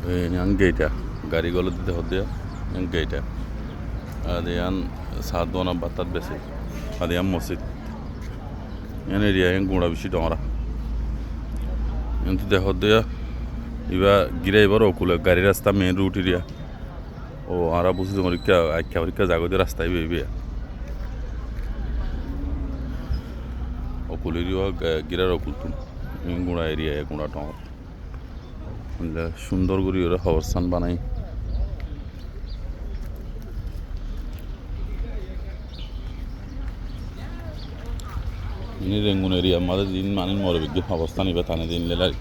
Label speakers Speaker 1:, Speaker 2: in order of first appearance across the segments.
Speaker 1: yang gate gari golo dite hodya yang gate ade yan sadona batat besi ade yan masjid yan area yang gunda bishi dongra yantu de hodya iba gira ibar okule gari rasta main route area o ara busi tomorika akyavrika jagode rasta ibe okule rio gira okultum gunda area gunda dongra সুন্দর করে ওরা খবরস্থান বানাই ini Rangoon area আমাদের দিন মানিন মরে বিজ্ঞ অবস্থান ইবা থানে দিন লেলার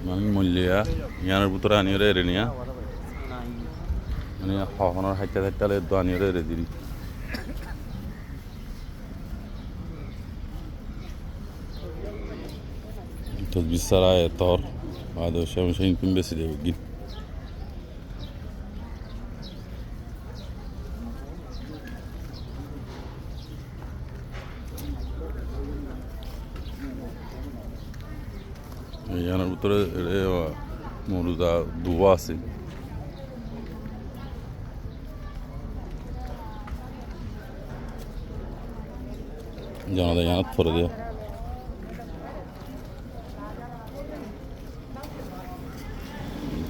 Speaker 1: মানিন মূল্যা ইয়ানোর ভিতরে আনিয়ে রে নিয়া মানে হহনার হাইটা হাইটালে দো আনিয়ে রে দিদি তো বিসারায় তোর আদো শামশাইন কিম বেশি দেবে গিন ইয়ানোর ভিতরে মরুদা দুবা আছে জানা যায় ইয়ানত পরে দিয়া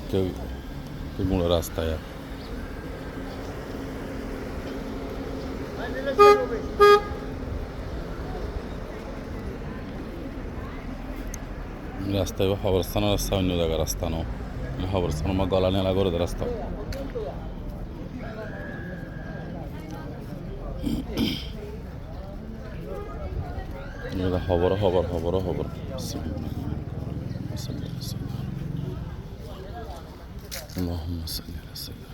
Speaker 1: কে গুঁড়ো রাস্তায় রাস্তায় খবরস্থানের রাস্তা অন্য জায়গার রাস্তা নো খবরস্থান আমার গলা নেলা করে রাস্তা খবর খবর খবর খবর اللهم صل على سيدنا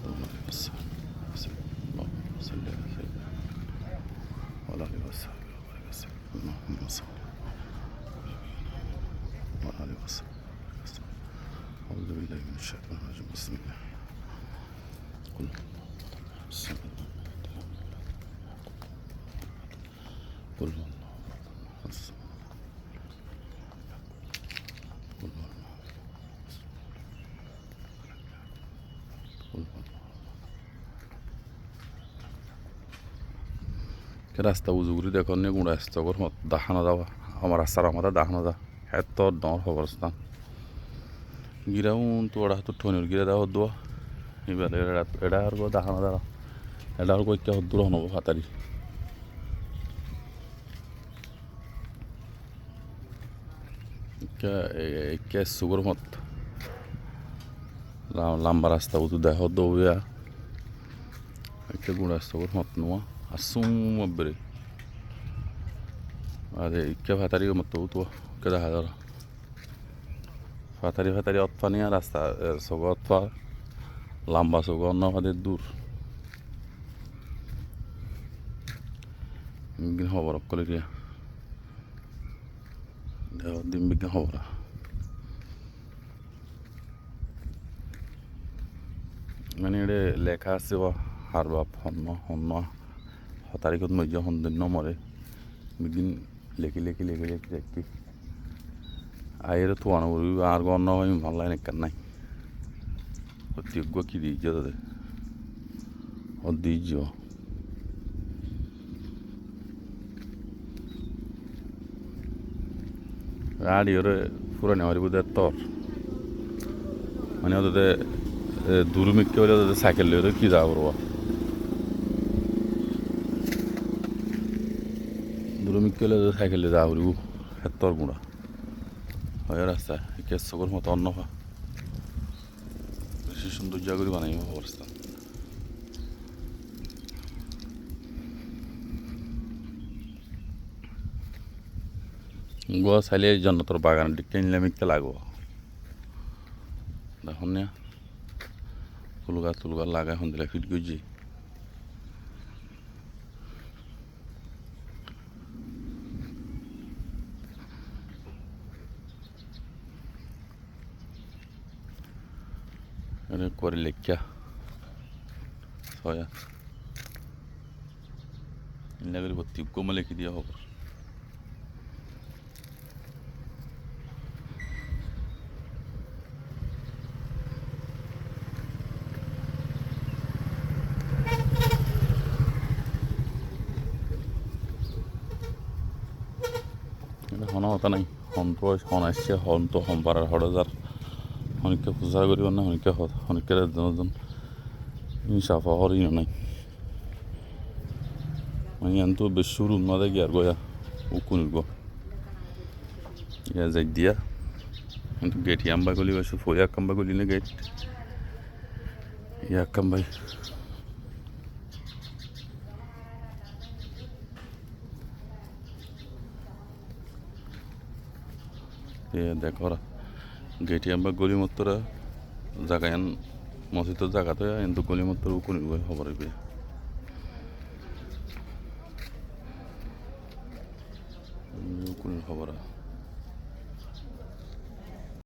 Speaker 1: اللهم صل على سيدنا وعلى اله وصحبه وسلم اللهم صل وعلى اله وصحبه وسلم أعوذ بالله من الشيطان الرجيم بسم الله قل بسم الله قل রাস্তা উজুগুরি দেখুন গুঁড়া রাস্তা দেখানো যাওয়া আমার রাস্তার আমাদের দেখানো যা এত ডর খবরস্থান গিরাও তো ওরা তো ঠনির গিরা দেওয়া দোয়া এবার এটা আর দেখানো যাওয়া এটা আর কয়েকটা দূর হনব হাতারি সুগর মত লম্বা রাস্তা উজু দেখ দৌড়া একটা গুঁড়া রাস্তা মত নোয়া asum beri ada ikka fatari matu tu kada hadar fatari otfania rasta sogotfa lamba sogonna hade dur mungkin hawar kole dia da dimbigin hawara মানে এটা লেখা আছে হারবাপ হন্য তারিখত মধ্যে সৌন্দর্য মরে বিদিন লেখি দেখি আয়ের থোয়ানো আর গণ্য আমি ভাল লাগে নেকার নাই অতিজ্ঞ কি দিয়েছে তাদের অধৈর্য গাড়ি ওরে পুরো নেওয়ারি বোধ তর মানে ওদের দূরমিককে হলে ওদের সাইকেল ওদের কি যাওয়া করবো দূরমিকলে সাইকেলে যাওয়া করিব হেতর গুঁড়া হয় রাস্তা কেশকর মতো অন্য বেশি সুন্দর জায়গা করে বানাইব অবস্থা গোয়া চাইলে জন্নতর বাগান দিকে নিলে মিকতে লাগবো দেখুন না ফুল গাছ লাগাই সন্ধিলা ফিট গজি এটা করে লেখা ছয়া ইলাগের ভর্তি কমে লিখে দিয়া খবর এটা হন হতা নাই হন্ত হন আসছে হন্ত সম্পারার হড়াজার অনেককে পূজা করিব না অনেকের জন ইনসাফা হরই নাই মানে এত বেশুর উন্মাদে গিয়ার গয়া উকুনিব ইয়া যাই দিয়া কিন্তু গেট ইয়াম্বা গলি বাসু ফয়া কাম্বা গলি না গেট ইয়া কাম্বাই দেখো গেট ইয়াম্বা গলি মতরা জাগায়ান মসজিদের জায়গাতে কিন্তু গলি মতর উকুনিব খবর হইবে উকুনির খবর